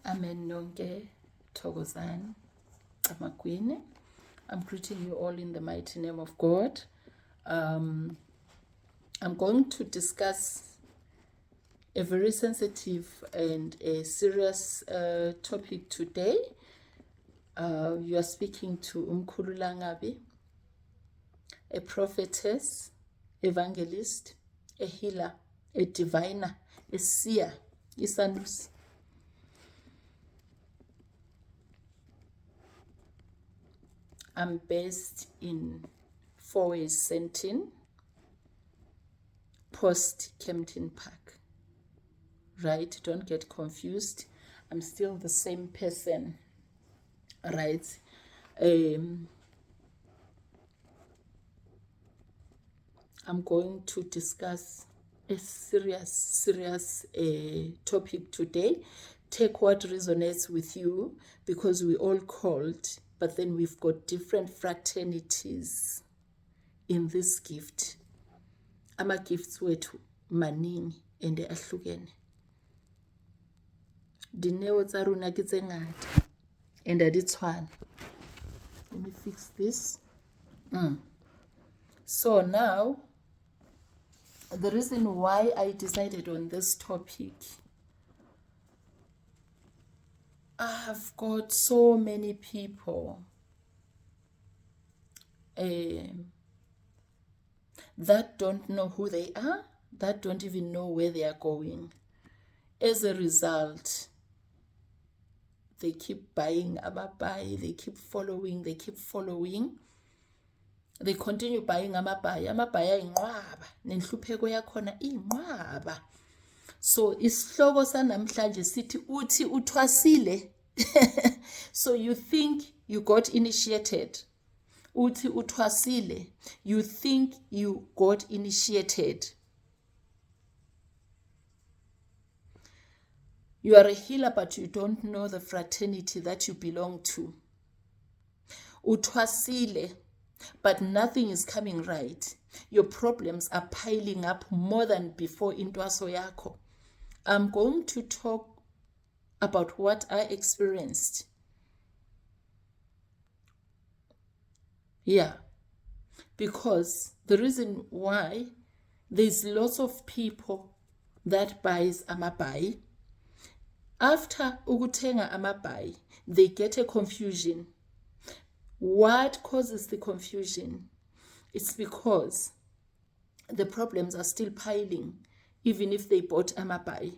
Amen nonke thokozani amagwini. I'm greeting you all in the mighty name of God. I'm going to discuss a very sensitive and a serious topic today. You are speaking to Umkhulu Langabi, a prophetess, evangelist, a healer, a diviner, a seer, isanusi. I'm based in Fourways Sentin, post Kempton Park. Right? Don't get confused. I'm still the same person. Right? I'm going to discuss a serious topic today. Take what resonates with you, because we all called, but then we've got different fraternities in this gift. Ama gifts wethu maningi and ahlukene. Dineo tsa rona ke tse ngata and aditshwana. Let me fix this. So now, the reason why I decided on this topic, I've got so many people that don't know who they are, that don't even know where they are going. As a result, they keep buying amabai, they keep following, they continue buying amabai. Amabhaya inqwaba, nenhlupheko yakhona inqwaba. So isihloko sanamhlanje sithi uthi uthwasile. So you think you got initiated. Uthi uthwasile. You think you got initiated. You are a healer, but you don't know the fraternity that you belong to. Uthwasile, but nothing is coming right. Your problems are piling up more than before in Ntwaso yakho. I'm going to talk about what I experienced. Yeah, because the reason why there's lots of people that buys amabai. After ukuthenga amabai, they get a confusion. What causes the confusion? It's because the problems are still piling, even if they bought amabai.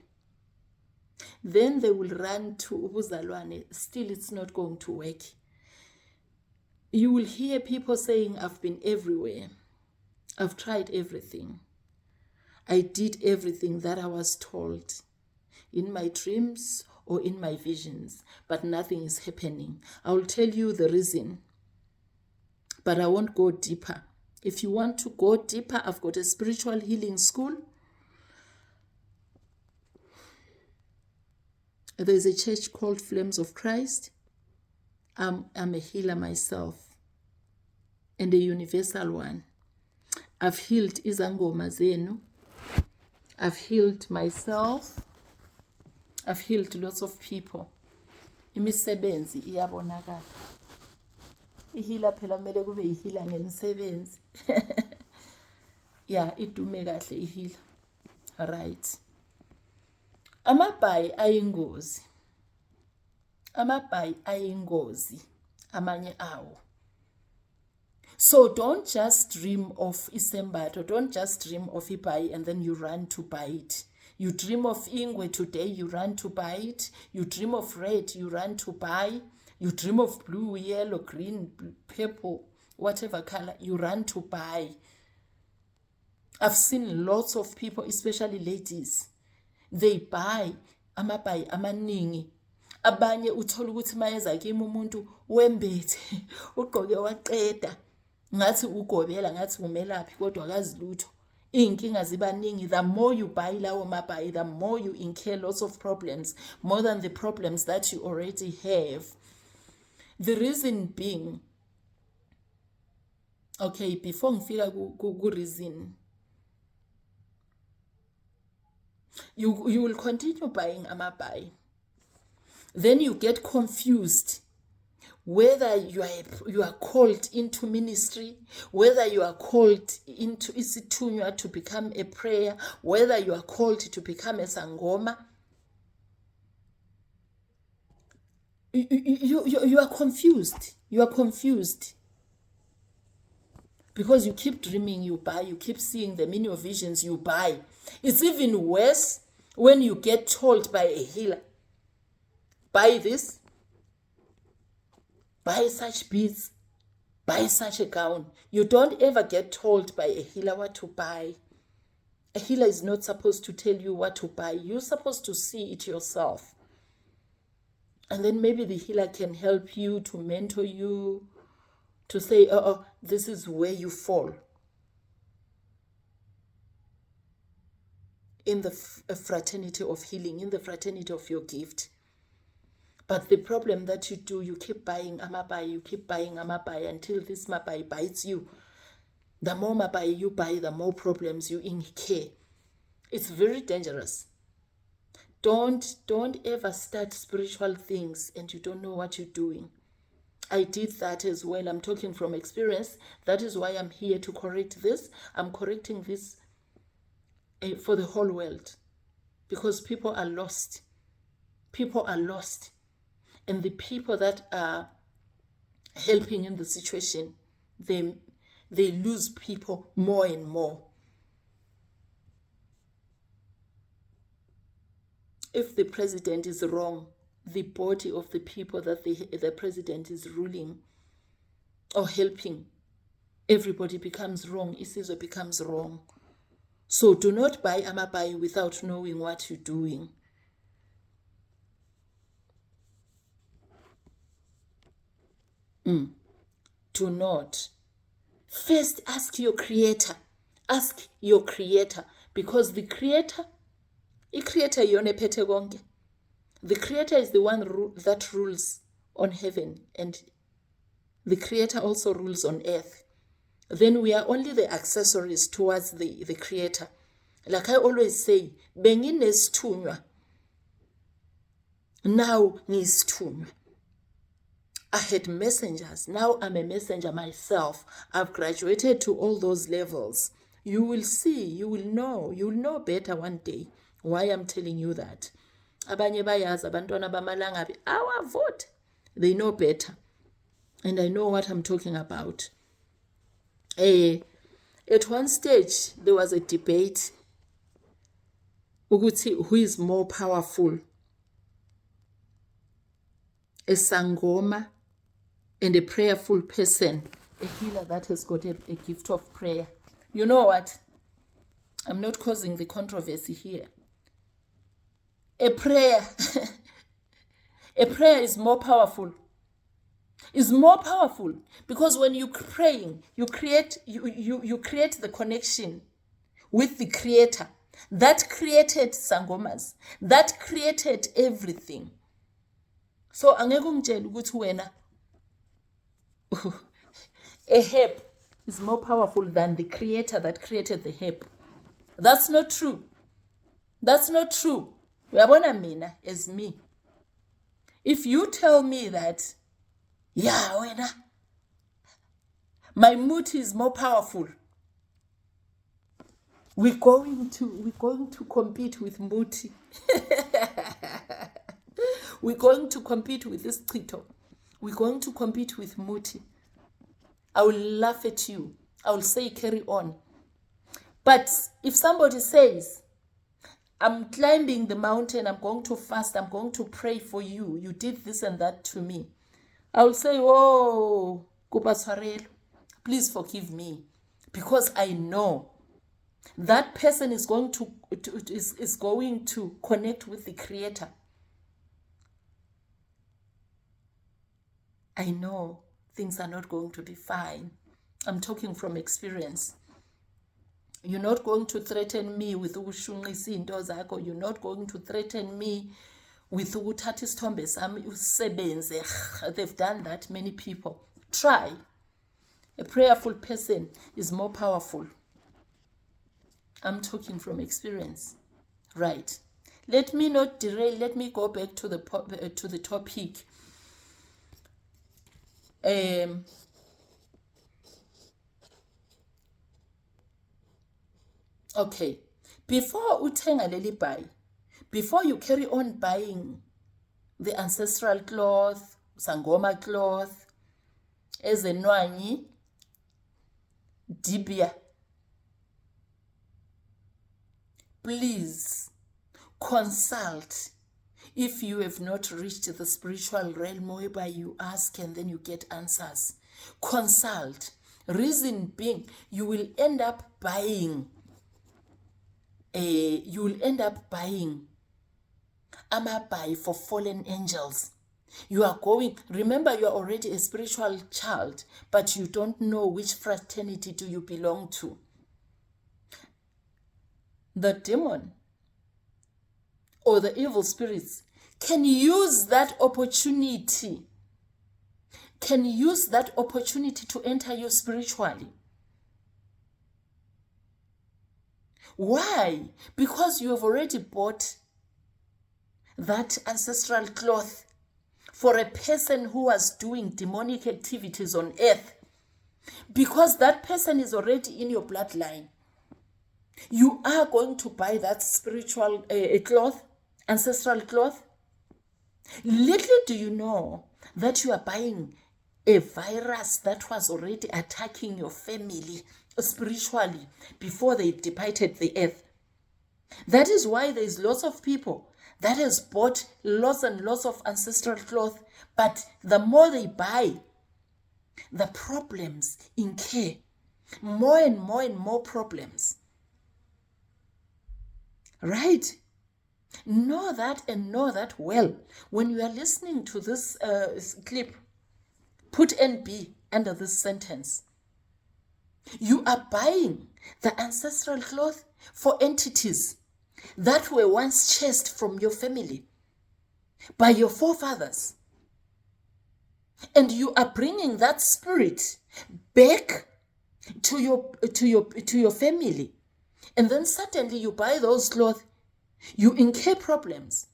Then they will run to ubuzalwane. Still, it's not going to work. You will hear people saying, I've been everywhere. I've tried everything. I did everything that I was told in my dreams or in my visions, but nothing is happening. I will tell you the reason, but I won't go deeper. If you want to go deeper, I've got a spiritual healing school. There's a church called Flames of Christ. I'm a healer myself, and a universal one. I've healed izangoma zenu. I've healed myself. I've healed lots of people. Imisebenzi iyabonakala. Ihila phela kumele kube ihila ngemisebenzi. Yeah, idume kahle ihila. Right. Amabai ayingozi. Amabai ayingozi. Amanye awo. So don't just dream of isembato. Don't just dream of ibai and then you run to buy it. You dream of ingwe today, you run to buy it. You dream of red, you run to buy. You dream of blue, yellow, green, purple, whatever color, you run to buy. I've seen lots of people, especially ladies, they buy amabai amaningi. Abanye uthola ukuthi mayeza kimi umuntu wembethe ugqoke waqeda ngathi ugobela ngathi umelaphi kodwa akazi lutho. Inkinga zibaningi. The more you buy lawo mabai, the more you incur lots of problems, more than the problems that you already have. The reason being, okay, before ngifika ku reason, you will continue buying amabai. Then you get confused whether you are called into ministry, whether you are called into isithunywa to become a prayer, whether you are called to become a sangoma. You are confused. You are confused. Because you keep dreaming, you buy. You keep seeing the meaning of visions, you buy. It's even worse when you get told by a healer, buy this, buy such beads, buy such a gown. You don't ever get told by a healer what to buy. A healer is not supposed to tell you what to buy. You're supposed to see it yourself. And then maybe the healer can help you, to mentor you, to say, oh, this is where you fall in the fraternity of healing, in the fraternity of your gift. But the problem that you do, you keep buying amabai, you keep buying amabai until this mabai bites you. The more mabai you buy, the more problems you incur. It's very dangerous. Don't ever start spiritual things and you don't know what you're doing. I did that as well. I'm talking from experience. That is why I'm here to correct this. I'm correcting this for the whole world, because people are lost. People are lost. And the people that are helping in the situation, they lose people more and more. If the president is wrong, the body of the people that the president is ruling or helping, everybody becomes wrong. Isizwe becomes wrong. So do not buy amabai without knowing what you're doing. Do not. First, ask your creator. Ask your creator, because the creator the creator is the one that rules on heaven, and the creator also rules on earth. Then we are only the accessories towards the creator. Like I always say, benginesithunywa, now ngisithunywa. I had messengers. Now I'm a messenger myself. I've graduated to all those levels. You will see, you will know better one day why I'm telling you that. Abanye bayazi abantwana bamalangabi awavote. They know better. And I know what I'm talking about. At one stage, there was a debate. Uthi, who is more powerful? A sangoma and a prayerful person, a healer that has got a gift of prayer. You know what? I'm not causing the controversy here. A prayer is more powerful. Is more powerful because when you're praying, you create the connection with the creator that created sangomas, that created everything. So angeke ungitshele ukuthi wena a herb is more powerful than the creator that created the herb. That's not true. That's not true. Uyabona mina as me. If you tell me that, yeah, wena, my Uthi is more powerful, we're going to compete with Uthi. We're going to compete with this Chito. We're going to compete with Uthi. I will laugh at you. I will say carry on. But if somebody says, I'm climbing the mountain, I'm going to fast, I'm going to pray for you, you did this and that to me, I will say, oh, please forgive me, because I know that person is going to connect with the creator. I know things are not going to be fine. I'm talking from experience. You're not going to threaten me with ushunqisa into zakho. You're not going to threaten me with ukuthatha isithombe sami usebenze. They've done that, many people. Try. A prayerful person is more powerful. I'm talking from experience. Right. Let me not derail. Let me go back to the topic. Okay. Before uthenga leli buy, before you carry on buying the ancestral cloth, sangoma cloth, ezenwanyi, dibia, please consult. If you have not reached the spiritual realm whereby you ask and then you get answers, consult. Reason being, you will end up buying amabai for fallen angels. You are going, remember, you are already a spiritual child, but you don't know which fraternity do you belong to. The demon or the evil spirits can use that opportunity, to enter you spiritually. Why? Because you have already bought that ancestral cloth for a person who was doing demonic activities on earth. Because that person is already in your bloodline. You are going to buy that spiritual cloth, ancestral cloth. Little do you know that you are buying a virus that was already attacking your family spiritually before they departed the earth. That is why there is lots of people that has bought lots and lots of ancestral cloth, but the more they buy, the problems incur. More and more and more problems. Right? Know that and know that well. When you are listening to this clip, put NB under this sentence. You are buying the ancestral cloth for entities that were once chased from your family by your forefathers. And you are bringing that spirit back to your family. And then suddenly you buy those clothes, you incur problems.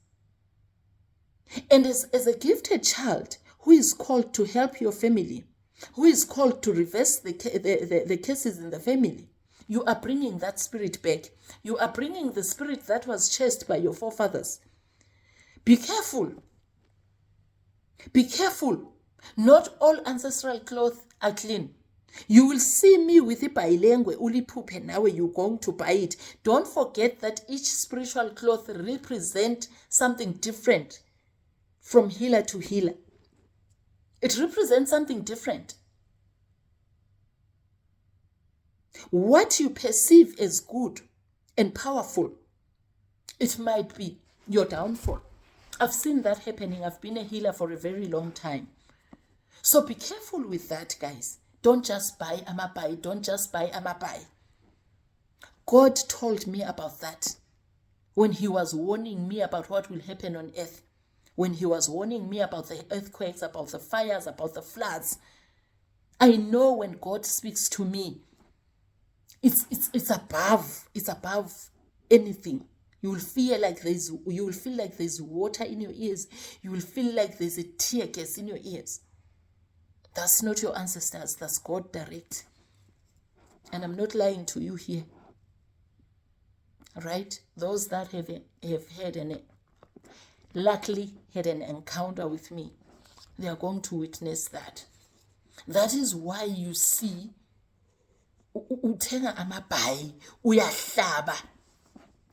And as a gifted child who is called to help your family, who is called to reverse the cases in the family, you are bringing that spirit back. You are bringing the spirit that was chased by your forefathers. Be careful. Be careful. Not all ancestral clothes are clean. You will see me with ipailengwe uliphuphe nawe you're going to buy it. Don't forget that each spiritual cloth represents something different from healer to healer. It represents something different. What you perceive as good and powerful, it might be your downfall. I've seen that happening. I've been a healer for a very long time. So be careful with that, guys. Don't just buy amabai. Don't just buy amabai. God told me about that when he was warning me about what will happen on earth. When he was warning me about the earthquakes, about the fires, about the floods. I know when God speaks to me, it's above anything. You will feel like there's water in your ears. You will feel like there's a tear gas in your ears. That's not your ancestors, that's God direct. And I'm not lying to you here. Right? Those that have luckily had an encounter with me, they are going to witness that. That is why you see uthenga amabai, uyahlaba.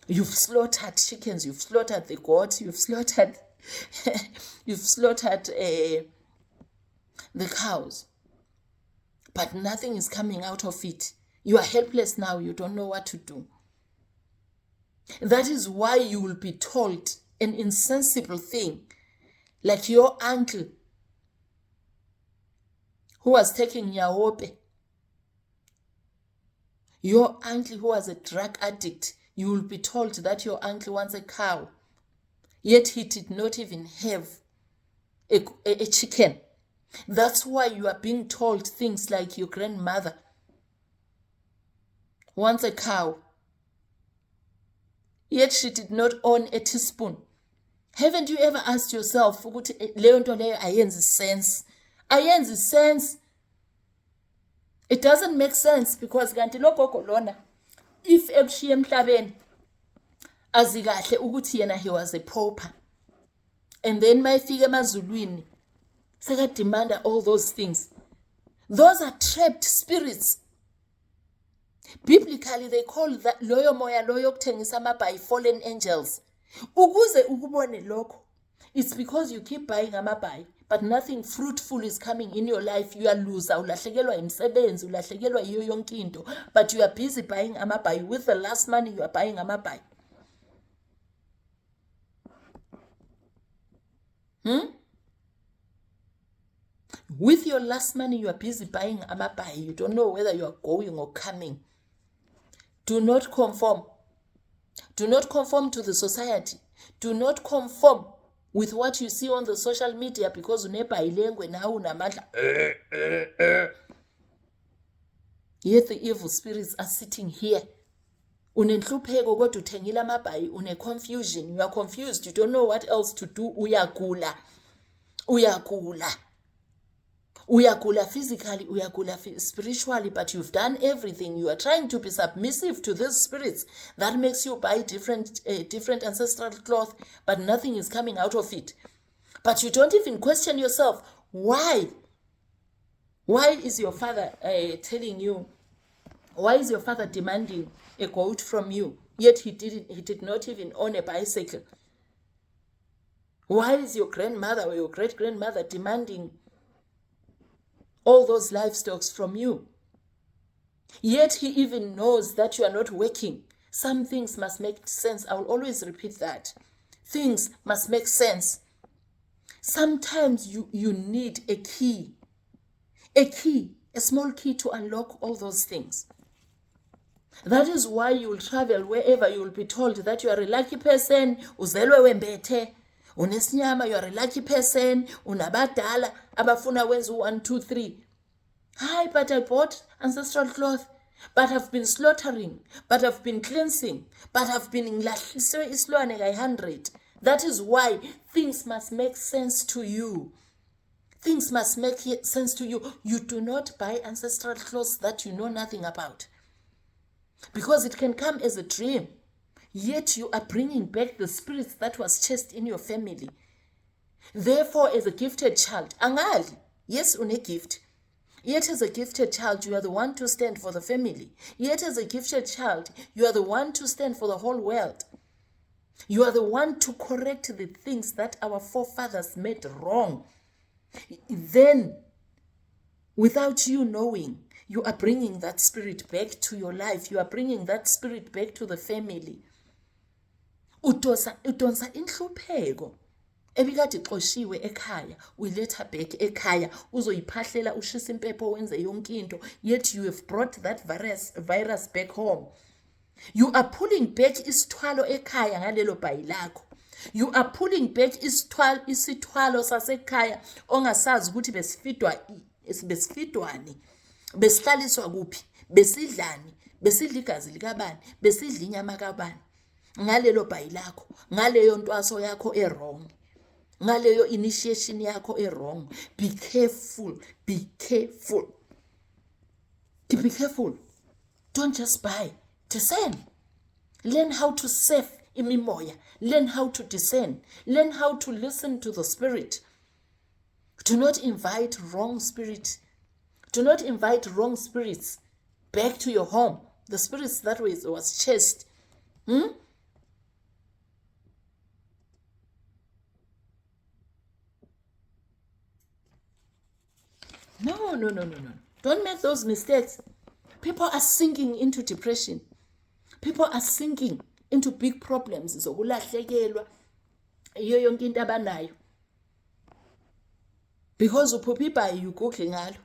You've slaughtered chickens, you've slaughtered the goats, you've slaughtered the cows, but nothing is coming out of it. You are helpless now. You don't know what to do. That is why you will be told an insensible thing, like your uncle who was taking yaope, your uncle who was a drug addict. You will be told that your uncle wants a cow, yet he did not even have a chicken. That's why you are being told things like your grandmother wants a cow, yet she did not own a teaspoon. Haven't you ever asked yourself, leyo nto leyo ayenzi sense? Ayenzi sense. It doesn't make sense because kanti lo gogo lona, if ekushiya emhlabeni, azikahle ukuthi yena he was a pauper. And then mayifika emazulwini, sekademanda all those things. Those are trapped spirits. Biblically, they call that loyo moya loyo kuthengisa amabhayi fallen angels. Ukuze ukubone lokho, it's because you keep buying amabhayi, but nothing fruitful is coming in your life. You are loser, ulahlekelwa imsebenzi, ulahlekelwa iyo yonke into, but you are busy buying amabhayi. With the last money, you are buying amabhayi. With your last money, you are busy buying amabhayi. You don't know whether you are going or coming. Do not conform. Do not conform to the society. Do not conform with what you see on the social media because unebhayi lengwe nawe unamandla. Yet the evil spirits are sitting here. Unenhlupheko kodwa uthengile amabhayi, une-confusion. You are confused. You don't know what else to do. Uyagula. Uyagula physically, uyagula spiritually, but you've done everything. You are trying to be submissive to these spirits. That makes you buy different ancestral cloth, but nothing is coming out of it. But you don't even question yourself. Why? Why is your father telling you? Why is your father demanding a goat from you? Yet he did not even own a bicycle. Why is your grandmother or your great-grandmother demanding all those livestock from you? Yet he even knows that you are not working. Some things must make sense. I will always repeat that. Things must make sense. Sometimes you need a key, a small key to unlock all those things. That is why you will travel wherever you will be told that you are a lucky person, uzelwe wembethe, unesinyama, you are a lucky person, unabadala, abafuna wenza 1, 2, 3. Hi, but I bought ancestral cloth, but I've been slaughtering, but I've been cleansing, but I've been ngilahliswe isilwane ka-100. That is why things must make sense to you. Things must make sense to you. You do not buy ancestral clothes that you know nothing about. Because it can come as a dream. Yet you are bringing back the spirits that was chased in your family. Therefore, as a gifted child, angali, yes, une gift. Yet as a gifted child, you are the one to stand for the family. Yet as a gifted child, you are the one to stand for the whole world. You are the one to correct the things that our forefathers made wrong. Then, without you knowing, you are bringing that spirit back to your life. You are bringing that spirit back to the family. Udonsa inhlupheko. Ebikade ixoshiwe ekhaya, uyiletha back ekhaya, uzoyiphahlela ushisa impepho wenze yonke into, yet you have brought that virus back home. You are pulling back isithwalo ekhaya ngalelo bhayi lakho. You are pulling back isithwalo sasekhaya ongasazi ukuthi besifidwani, besihlaliswa kuphi, besidlani, besidla igazi likabani, besidla inyama kabani. Ngalelo bhayi lakho, ngaleyo ntwaso yakho wrong. Ngaleyo initiation yakho wrong. Be careful, be careful. Be careful. Don't just buy. Discern. Learn how to save imimoya. Learn how to discern. Learn how to listen to the spirit. Do not invite wrong spirits. Do not invite wrong spirits back to your home. The spirits that was chased. No. Don't make those mistakes. People are sinking into depression. People are sinking into big problems. Zokulahlekelwa iyo yonke into abanayo. Because uphupha ibhayi uGoogle ngalo.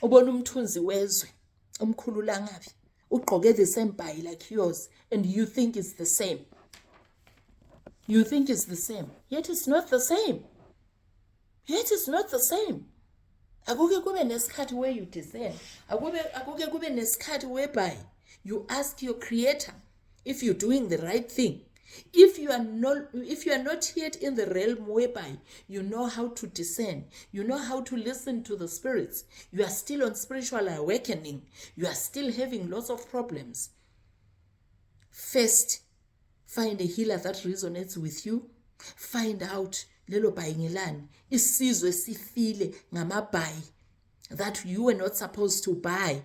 Ubona umthunzi wezwe omkhulula ngabi. Ugqoke the same bhayi like yours and you think it's the same. You think it's the same. Yet it's not the same. Yet it's not the same. Akuke kube nesikhathi where you discern. Akuke kube nesikhathi whereby you ask your creator, if you're doing the right thing. If you are not yet in the realm whereby you know how to discern, you know how to listen to the spirits, you are still on spiritual awakening, you are still having lots of problems. First, find a healer that resonates with you. Find out lelo bhayingelani isizwe sifile ngamabhayi that you were not supposed to buy,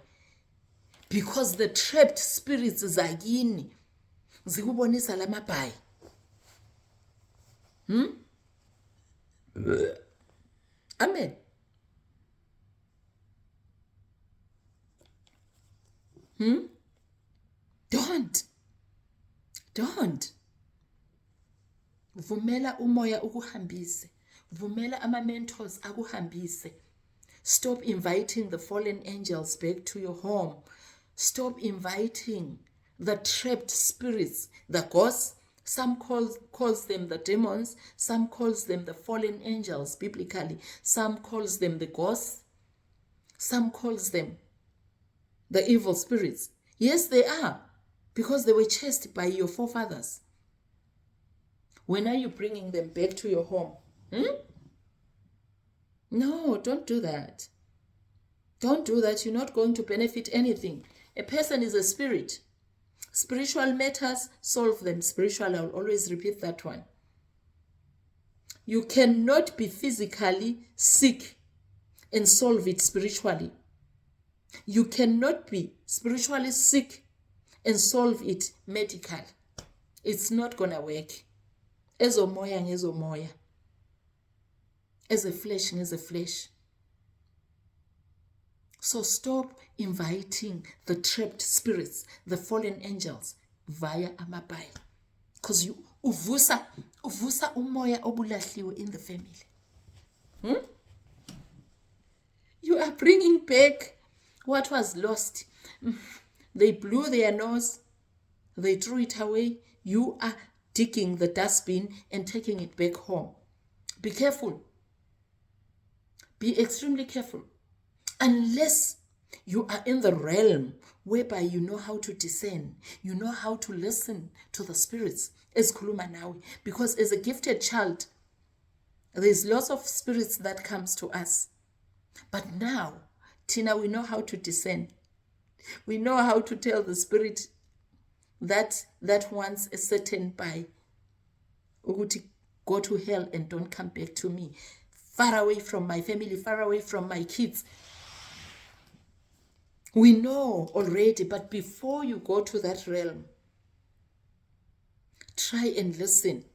because the trapped spirits zakini zikubonisa lamabhayi. Amen. Don't. Vumela umoya ukuhambise. Vumela ama-mentors akuhambise. Stop inviting the fallen angels back to your home. Stop inviting the trapped spirits, the ghosts. Some calls them the demons. Some calls them the fallen angels biblically. Some calls them the ghosts. Some calls them the evil spirits. Yes, they are, because they were chased by your forefathers. When are you bringing them back to your home? No, don't do that. Don't do that. You're not going to benefit anything. A person is a spirit. Spiritual matters, solve them spiritually. I'll always repeat that one. You cannot be physically sick and solve it spiritually. You cannot be spiritually sick and solve it medically. It's not going to work. Ezomoya ngezomoya. As a flesh is a flesh. So stop inviting the trapped spirits, the fallen angels, via amabhayi. Because you uvusa umoya obulahliwe in the family. You are bringing back what was lost. They blew their nose. They threw it away. You are digging the dustbin and taking it back home. Be careful. Be extremely careful. Unless you are in the realm whereby you know how to discern, you know how to listen to the spirits, as khuluma nawe. Because as a gifted child, there's lots of spirits that comes to us. But now, Tina, we know how to discern. We know how to tell the spirit that wants a certain by Uthi, go to hell and don't come back to me. Far away from my family, far away from my kids. We know already, but before you go to that realm, try and listen.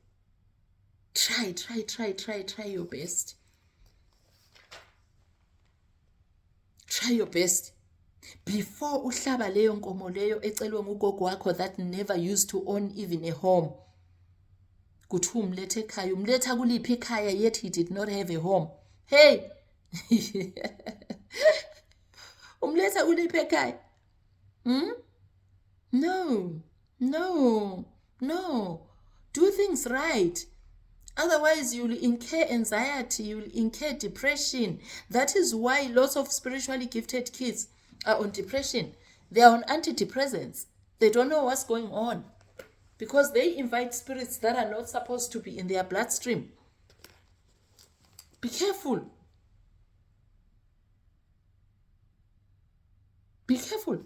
Try your best. Try your best. Before uhlaba leyo nkomo leyo ecelwe ngugogo wakho that never used to own even a home. Kuthi umlethe ekhaya, umletha kuliphi ekhaya, yet he did not have a home. Hey! Umletha kuliphi ekhaya? No. Do things right. Otherwise, you'll incur anxiety, you'll incur depression. That is why lots of spiritually gifted kids are on depression. They are on antidepressants. They don't know what's going on because they invite spirits that are not supposed to be in their bloodstream. Be careful. Be careful.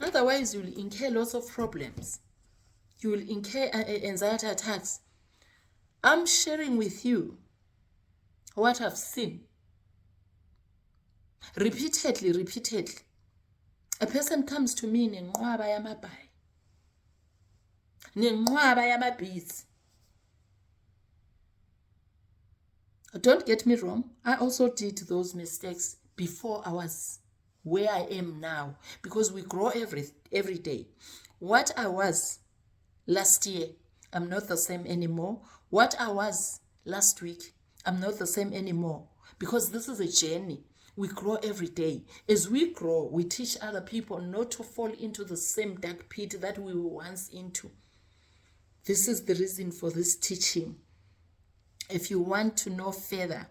Otherwise, you'll incur lots of problems. You will incur anxiety attacks. I'm sharing with you what I've seen. Repeatedly. A person comes to me nenqwaba yamabhayi. Nenqwaba yamabhizi. Don't get me wrong. I also did those mistakes before I was where I am now, because we grow every day. What I was last year, I'm not the same anymore. What I was last week, I'm not the same anymore, because this is a journey. We grow every day. As we grow, we teach other people not to fall into the same dark pit that we were once into. This is the reason for this teaching. If you want to know further,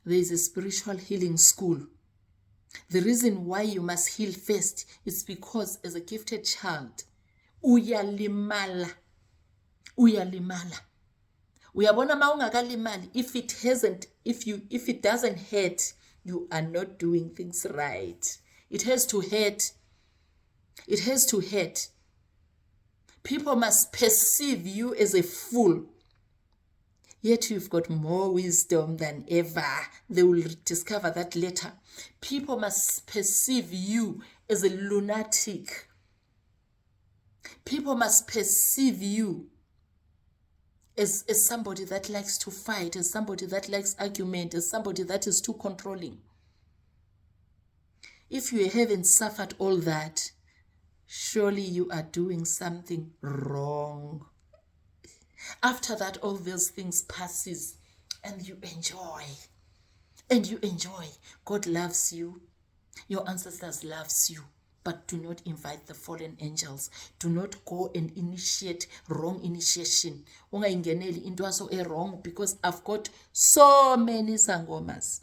there is a spiritual healing school. The reason why you must heal first is because as a gifted child, uyalimala. Uyabona ma ungakalimali, if it doesn't hurt, you are not doing things right. It has to hurt. It has to hurt. People must perceive you as a fool. Yet you've got more wisdom than ever. They will discover that later. People must perceive you as a lunatic. People must perceive you as somebody that likes to fight, as somebody that likes argument, as somebody that is too controlling. If you haven't suffered all that, surely you are doing something wrong. After that, all those things passes and you enjoy. God loves you. Your ancestors loves you. But do not invite the fallen angels. Do not go and initiate wrong initiation. Ungayingeneli into aso wrong, because I've got so many sangomas.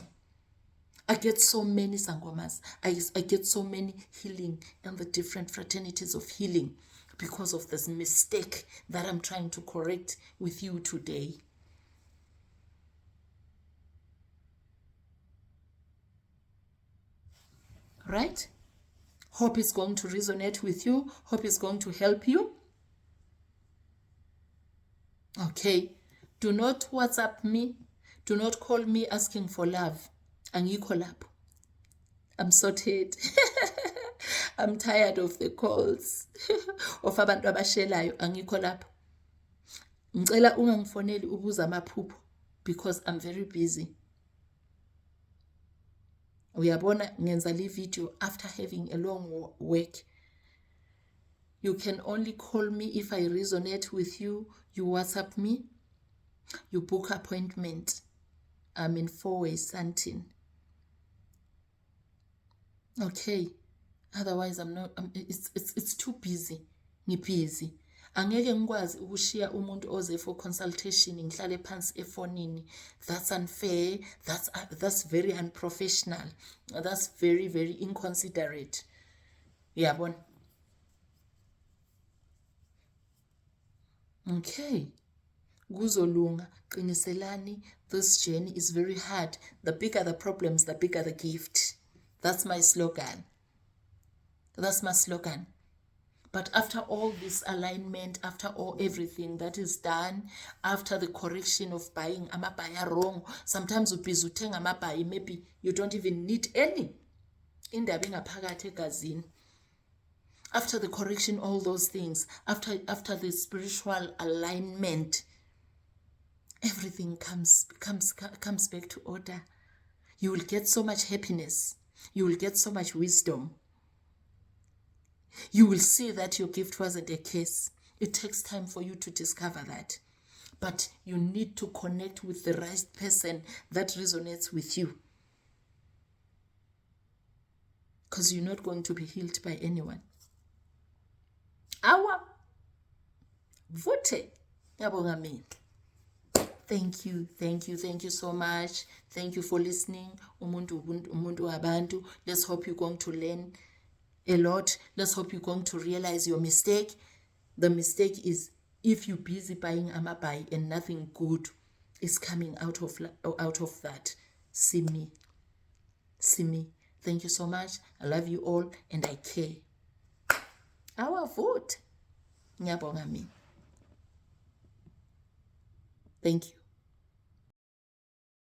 I get so many sangomas. I get so many healing and the different fraternities of healing because of this mistake that I'm trying to correct with you today. Right? Hope is going to resonate with you. Hope is going to help you. Okay. Do not WhatsApp me. Do not call me asking for love. Angikho lapho. I'm sorted. I'm tired of the calls. Of abantu abashelayo, angikho lapho. Ngicela ungangifoneli ubuza amaphupho because I'm very busy. Uyabona ngenza le video after having a long work. You can only call me if I resonate with you. You WhatsApp me. You book appointment. I'm in 4-way Santin. Okay. Otherwise it's too busy. Ngibusy. Angeke ngikwazi ukushiya umuntu oze for consultation ngihlale phansi efonini. That's unfair. That's very unprofessional. That's very, very inconsiderate. Yabona. Okay. Kuzolunga, qiniselani. This journey is very hard. The bigger the problems, the bigger the gift. That's my slogan. That's my slogan. But after all this alignment, after everything that is done, after the correction of buying amabhaya wrong, sometimes ubhiza uthenga amabhaya, maybe you don't even need any. Indaba ingaphakathi egazini. After the correction, all those things, after the spiritual alignment, everything comes back to order. You will get so much happiness. You will get so much wisdom. You will see that your gift wasn't a case. It takes time for you to discover that. But you need to connect with the right person that resonates with you. Because you're not going to be healed by anyone. Vote. Thank you so much. Thank you for listening. Umuntu abantu. Let's hope you're going to learn a lot. Let's hope you're going to realize your mistake. The mistake is if you're busy buying amabai and nothing good is coming out of that. See me. Thank you so much. I love you all and I care. Our vote. Thank you.